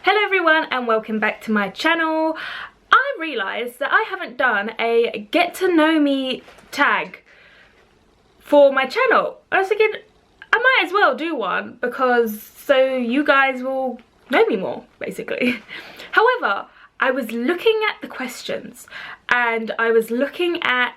Hello everyone and welcome back to my channel. I realised that I haven't done a get to know me tag for my channel. I was thinking I might as well do one because so you guys will know me more basically. However, I was looking at the questions and I was looking at,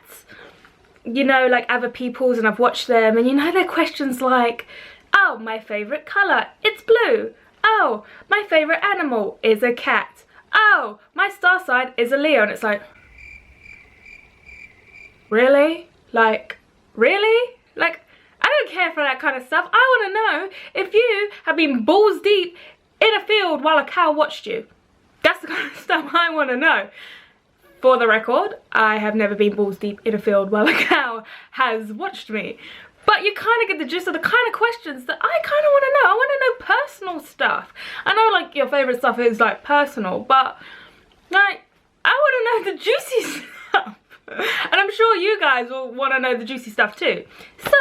you know, like other people's, and I've watched them, and you know their questions like, oh, my favourite colour, it's blue. Oh, my favourite animal is a cat. Oh, my star sign is a Leo. And it's like, really? Like, really? Like, I don't care for that kind of stuff. I want to know if you have been balls deep in a field while a cow watched you. That's the kind of stuff I want to know. For the record, I have never been balls deep in a field while a cow has watched me. But you kind of get the gist of the kind of questions that I kind of want to know. I want to know personal stuff. I know like your favourite stuff is like personal, but like I want to know the juicy stuff. And I'm sure you guys will want to know the juicy stuff too. So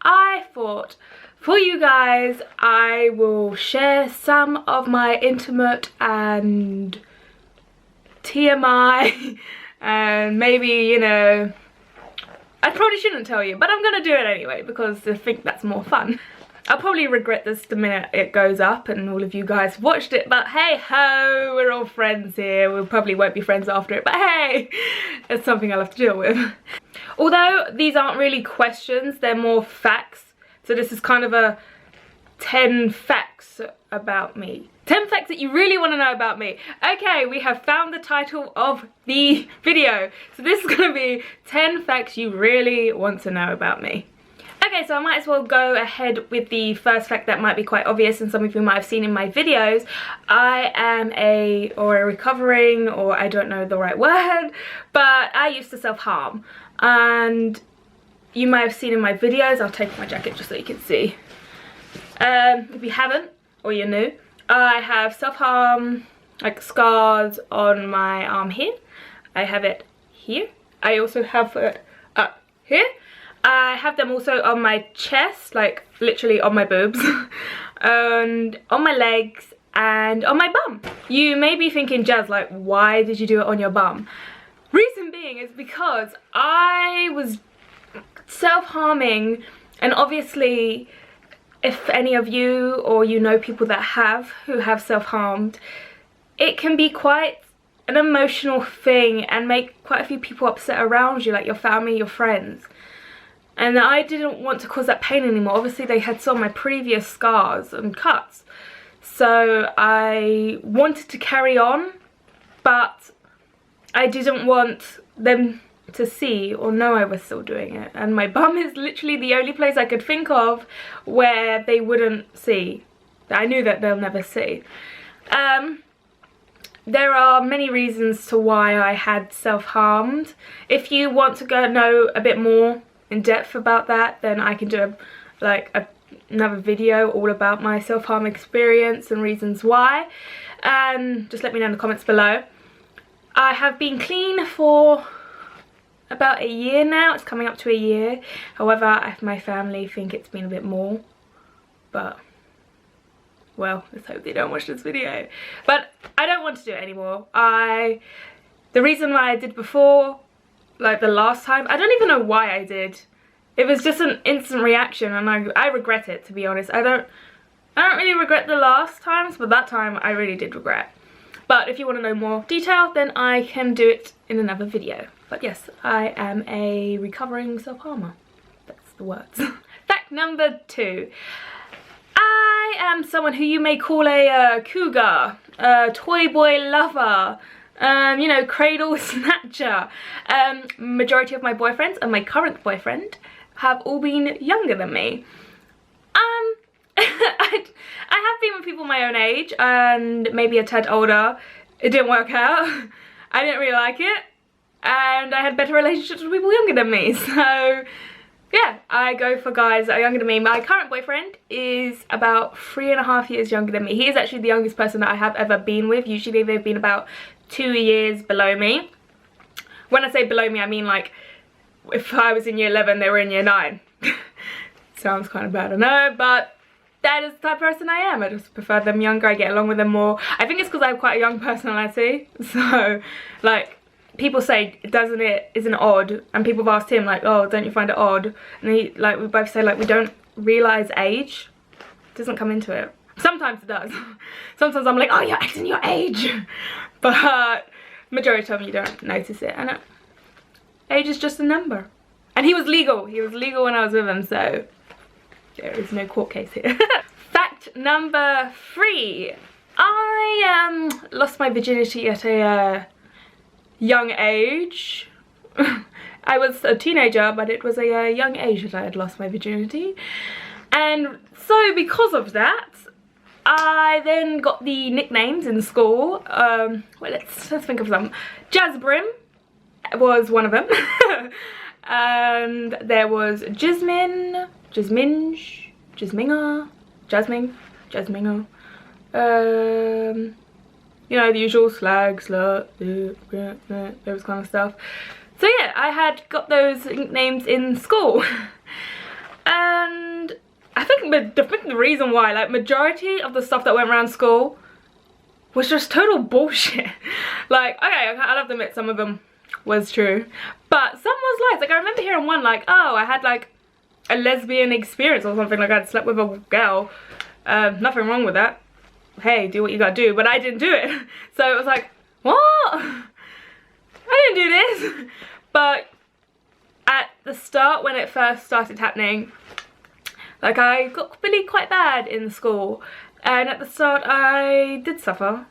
I thought for you guys I will share some of my intimate and TMI and maybe, you know, I probably shouldn't tell you, but I'm gonna do it anyway because I think that's more fun. I'll probably regret this the minute it goes up and all of you guys watched it, but hey ho, we're all friends here. We probably won't be friends after it, but hey, it's something I'll have to deal with. Although these aren't really questions, they're more facts. So this is kind of a 10 facts about me. 10 facts that you really want to know about me. Okay, we have found the title of the video. So this is going to be 10 facts you really want to know about me. Okay, so I might as well go ahead with the first fact that might be quite obvious and some of you might have seen in my videos. I am a recovering, or I don't know the right word, but I used to self-harm. And you might have seen in my videos, I'll take off my jacket just so you can see. If you haven't, or you're new, I have self-harm, like scars on my arm here. I have it here. I also have it up here. I have them also on my chest, like literally on my boobs, and on my legs, and on my bum. You may be thinking, Jazz, like, why did you do it on your bum? Reason being is because I was self-harming, and obviously if any of you or you know people that who have self-harmed, it can be quite an emotional thing and make quite a few people upset around you, like your family, your friends. And I didn't want to cause that pain anymore. Obviously they had some of my previous scars and cuts, so I wanted to carry on, but I didn't want them to see or know I was still doing it. And my bum is literally the only place I could think of where they wouldn't see. I knew that they'll never see. There are many reasons to why I had self-harmed. If you want to go know a bit more in depth about that, then I can do another video all about my self-harm experience and reasons why. Just let me know in the comments below. I have been clean for about a year now. It's coming up to a year. However, my family think it's been a bit more, but well, let's hope they don't watch this video. But I don't want to do it anymore. The reason why I did before, like the last time, I don't even know why I did. It was just an instant reaction, and I regret it, to be honest. I don't really regret the last times, but that time I really did regret. But if you want to know more detail, then I can do it in another video. But yes, I am a recovering self-harmer. That's the words. Fact number 2. I am someone who you may call a cougar, a toy boy lover, you know, cradle snatcher. Majority of my boyfriends and my current boyfriend have all been younger than me. I have been with people my own age and maybe a tad older. It didn't work out. I didn't really like it, and I had better relationships with people younger than me. So yeah, I go for guys that are younger than me. My current boyfriend is about 3.5 years younger than me. He is actually the youngest person that I have ever been with. Usually they've been about 2 years below me. When I say below me, I mean like if I was in year 11, they were in year 9. Sounds kind of bad, I know, but that is the type of person I am. I just prefer them younger. I get along with them more. I think it's because I have quite a young personality. So, like, people say, isn't it odd? And people have asked him, like, oh, don't you find it odd? And he, like, we both say, like, we don't realise age. It doesn't come into it. Sometimes it does. Sometimes I'm like, oh, you're acting your age. But majority of the time you don't notice it. And age is just a number. And he was legal. He was legal when I was with him, so there is no court case here. Fact number 3. I lost my virginity at a young age. I was a teenager, but it was a young age that I had lost my virginity. And so because of that, I then got the nicknames in school. Well, let's think of some. Jasbrim was one of them. And there was Jasmine, Jasminge, Jasminga, Jasmine, Jasminga. You know, the usual slag, slut, those kind of stuff. So yeah, I had got those nicknames in school. And I think the reason why, like, majority of the stuff that went around school was just total bullshit. Like, okay, I'll have to admit some of them was true, but some was lies. Like, I remember hearing one, like, oh, I had like a lesbian experience or something, like I'd slept with a girl. Nothing wrong with that. Hey, do what you gotta do, but I didn't do it. So it was like, what? I didn't do this. But at the start, when it first started happening, like, I got really quite bad in school, and at the start I did suffer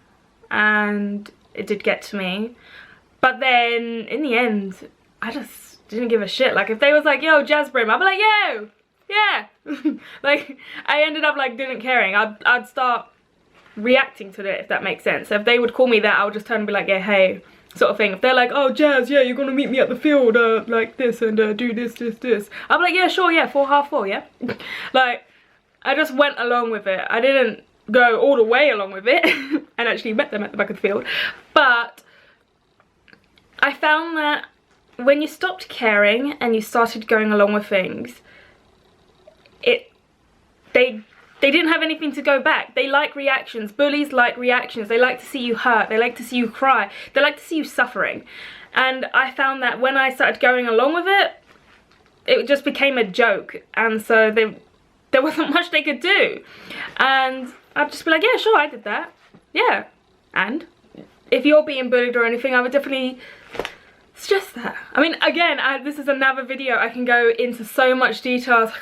and it did get to me. But then in the end, I just didn't give a shit. Like, if they was like, yo, Jasbrim, I'd be like, yo, yeah. Like, I ended up, like, didn't caring. I'd start reacting to it, if that makes sense. So if they would call me that, I would just turn and be like, yeah, hey, sort of thing. If they're like, oh, Jazz, yeah, you're gonna meet me at the field, like this, and do this. I'd be like, yeah, sure, yeah, 4:30, yeah. Like, I just went along with it. I didn't go all the way along with it and actually met them at the back of the field. But I found that when you stopped caring and you started going along with things, they didn't have anything to go back. They like reactions. Bullies like reactions. They like to see you hurt. They like to see you cry. They like to see you suffering. And I found that when I started going along with it, it just became a joke. And so there wasn't much they could do. And I'd just be like, yeah, sure, I did that. Yeah. And if you're being bullied or anything, I would definitely suggest that. I mean, again, this is another video. I can go into so much detail.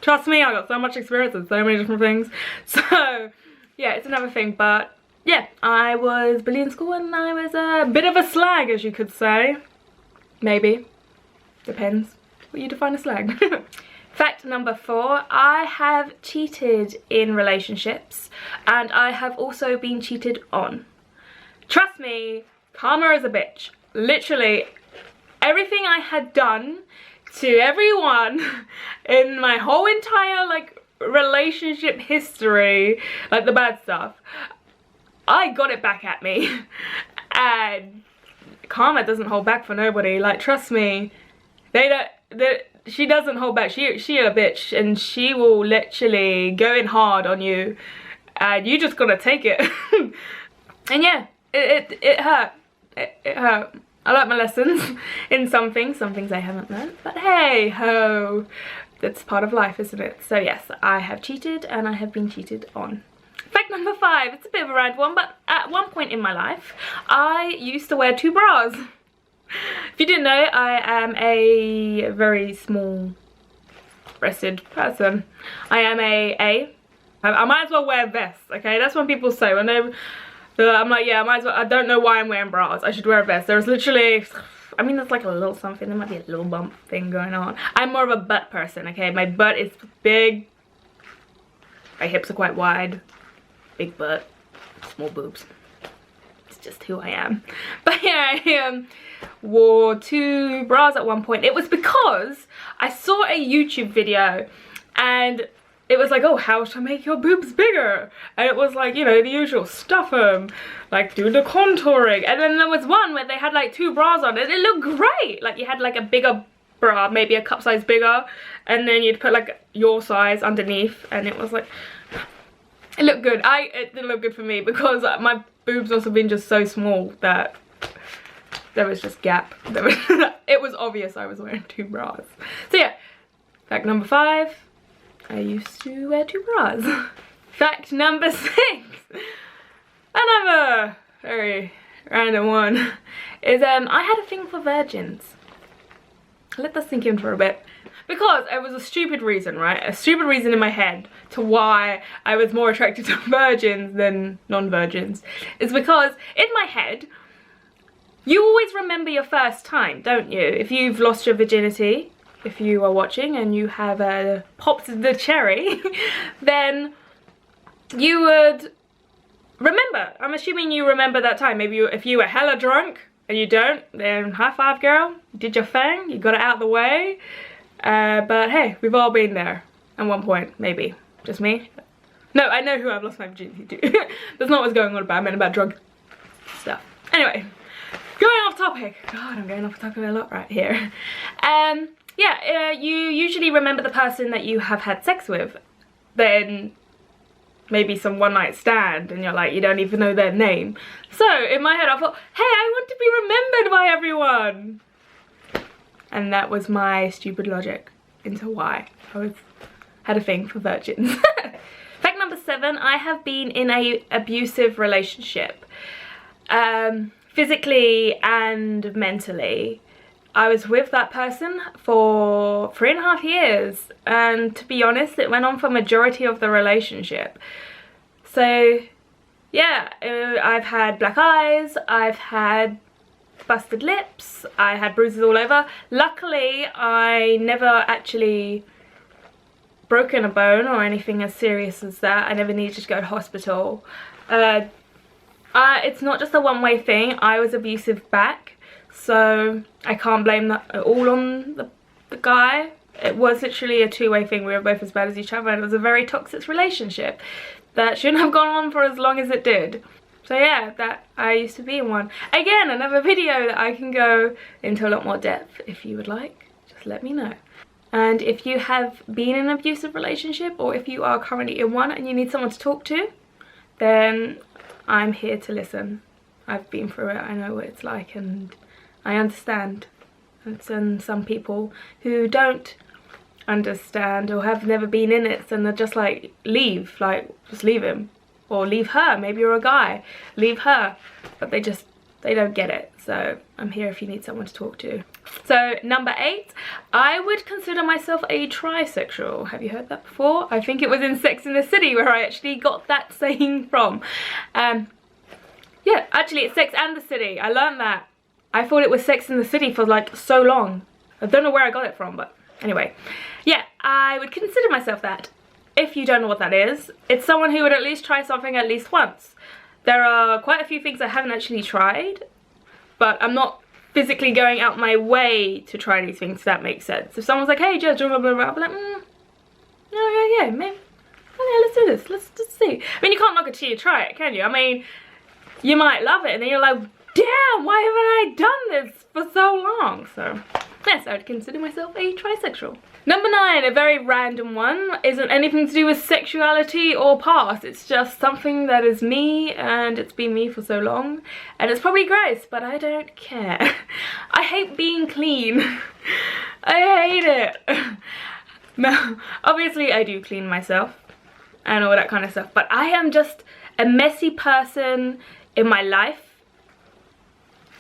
Trust me, I got so much experience with so many different things. So yeah, it's another thing. But yeah, I was bullied in school and I was a bit of a slag, as you could say. Maybe. Depends what you define as slag. Fact number 4, I have cheated in relationships and I have also been cheated on. Trust me, karma is a bitch. Literally, everything I had done to everyone in my whole entire, like, relationship history, like the bad stuff, I got it back at me. And karma doesn't hold back for nobody. Like, trust me, she doesn't hold back. She a bitch, and she will literally go in hard on you, and you just gotta take it. And yeah, it hurt. It hurt. I learnt my lessons in some things I haven't learnt, but hey ho, that's part of life, isn't it? So yes, I have cheated and I have been cheated on. Fact number 5, it's a bit of a rad one, but at one point in my life, I used to wear 2 bras. If you didn't know, I am a very small breasted person. I am I might as well wear vests, okay? That's what people say when they, I'm like, yeah, I might as well. I don't know why I'm wearing bras. I should wear a vest. There's literally, I mean, there's like a little something. There might be a little bump thing going on. I'm more of a butt person, okay? My butt is big. My hips are quite wide. Big butt. Small boobs. It's just who I am. But yeah, I wore 2 bras at one point. It was because I saw a YouTube video and it was like, oh, how to make your boobs bigger? And it was like, you know, the usual, stuff them, like do the contouring. And then there was one where they had like 2 bras on and it looked great. Like you had like a bigger bra, maybe a cup size bigger, and then you'd put like your size underneath, and it was like, it looked good. It didn't look good for me because my boobs must have been just so small that there was just gap. It was obvious I was wearing 2 bras. So yeah, fact number 5, I used to wear 2 bras. Fact number 6, another very random one, is I had a thing for virgins. Let that sink in for a bit. Because it was a stupid reason, right? A stupid reason in my head to why I was more attracted to virgins than non-virgins. Is because in my head, you always remember your first time, don't you? If you've lost your virginity, if you are watching and you have popped the cherry, then you would remember. I'm assuming you remember that time. Maybe if you were hella drunk and you don't, then high five, girl. You did your thing, you got it out of the way. But hey, we've all been there at one point, maybe. Just me? No, I know who I've lost my virginity to. That's not what's going on about. I meant about drug stuff. Anyway, going off topic. God, I'm going off topic a lot right here. Yeah, you usually remember the person that you have had sex with. Then maybe some one night stand, and you're like, you don't even know their name. So in my head I thought, hey, I want to be remembered by everyone. And that was my stupid logic into why I had a thing for virgins. Fact number 7, I have been in a abusive relationship. Physically and mentally. I was with that person for 3.5 years, and to be honest, it went on for majority of the relationship. So yeah, I've had black eyes, I've had busted lips, I had bruises all over. Luckily, I never actually broken a bone or anything as serious as that. I never needed to go to hospital. It's not just a one-way thing. I was abusive back, so I can't blame that at all on the guy. It was literally a two-way thing. We were both as bad as each other, and it was a very toxic relationship that shouldn't have gone on for as long as it did. So yeah, that I used to be in one. Again, another video that I can go into a lot more depth if you would like. Just let me know. And if you have been in an abusive relationship, or if you are currently in one and you need someone to talk to, then I'm here to listen. I've been through it, I know what it's like, and I understand. And some people who don't understand or have never been in it, and they're just like, leave, like, just leave him. Or leave her, maybe you're a guy, leave her. But they don't get it. So I'm here if you need someone to talk to. So number 8, I would consider myself a trisexual. Have you heard that before? I think it was in Sex and the City where I actually got that saying from. Yeah, actually it's Sex and the City. I learned that. I thought it was Sex and the City for like so long. I don't know where I got it from, but anyway. Yeah, I would consider myself that. If you don't know what that is, it's someone who would at least try something at least once. There are quite a few things I haven't actually tried, but I'm not physically going out my way to try these things, if that makes sense. If someone's like, hey, Judge, blah, blah, blah, I'll be like, yeah, maybe. Oh, yeah, let's do this. Let's just see. I mean, you can't knock it till you try it, can you? I mean, you might love it, and then you're like, damn, why haven't I done this for so long? So, yes, I would consider myself a trisexual. Number 9, a very random one, isn't anything to do with sexuality or past. It's just something that is me, and it's been me for so long. And it's probably gross, but I don't care. I hate being clean. I hate it. No, obviously I do clean myself and all that kind of stuff, but I am just a messy person in my life.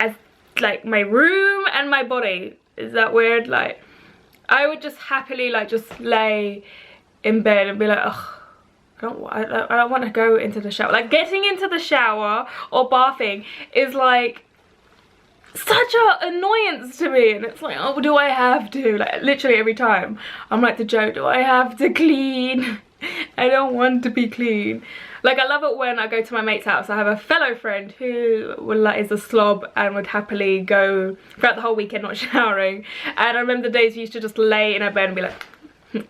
As like my room and my body. Is that weird? Like, I would just happily like just lay in bed and be like, ugh, I don't want to go into the shower. Like, getting into the shower or bathing is like such an annoyance to me, and it's like, oh, do I have to? Like, literally every time I'm like the joke, do I have to clean? I don't want to be clean. Like, I love it when I go to my mate's house. I have a fellow friend who is a slob and would happily go throughout the whole weekend not showering. And I remember the days we used to just lay in our bed and be like,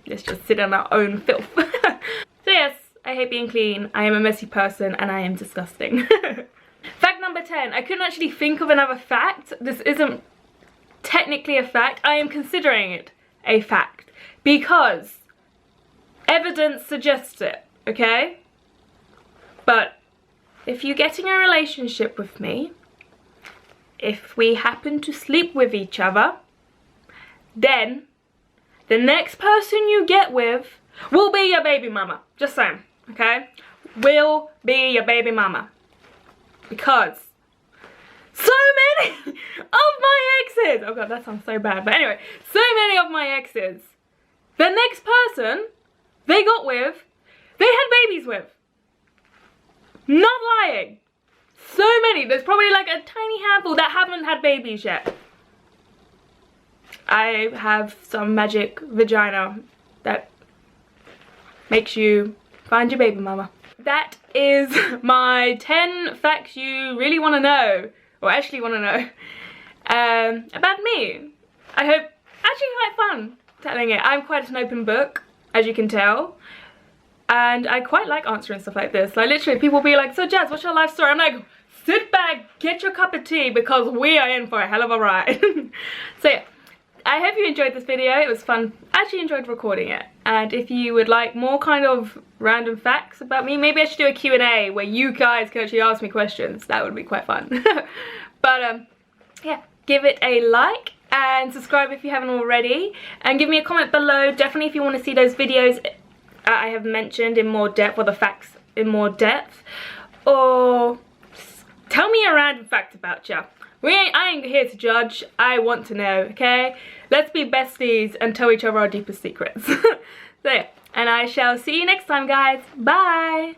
let's just sit in our own filth. So yes, I hate being clean. I am a messy person and I am disgusting. Fact number 10. I couldn't actually think of another fact. This isn't technically a fact. I am considering it a fact because evidence suggests it, okay? But if you get in a relationship with me, if we happen to sleep with each other, then the next person you get with will be your baby mama. Just saying, okay? Will be your baby mama. Because so many of my exes, oh god, that sounds so bad, but anyway, so many of my exes, the next person they got with, they had babies with. Not lying. So many. There's probably like a tiny handful that haven't had babies yet. I have some magic vagina that makes you find your baby mama. That is my 10 facts you really want to know, or actually want to know, about me. I hope, actually quite fun telling it. I'm quite an open book, as you can tell. And I quite like answering stuff like this. Like literally people will be like, so Jazz, what's your life story? I'm like, sit back, get your cup of tea because we are in for a hell of a ride. So yeah, I hope you enjoyed this video. It was fun. I actually enjoyed recording it. And if you would like more kind of random facts about me, maybe I should do a Q&A where you guys can actually ask me questions. That would be quite fun. But yeah, give it a like and subscribe if you haven't already. And give me a comment below, definitely if you want to see those videos I have mentioned in more depth, or the facts in more depth, or tell me a random fact about you. I ain't here to judge, I want to know, okay? Let's be besties and tell each other our deepest secrets. So yeah, and I shall see you next time, guys. Bye!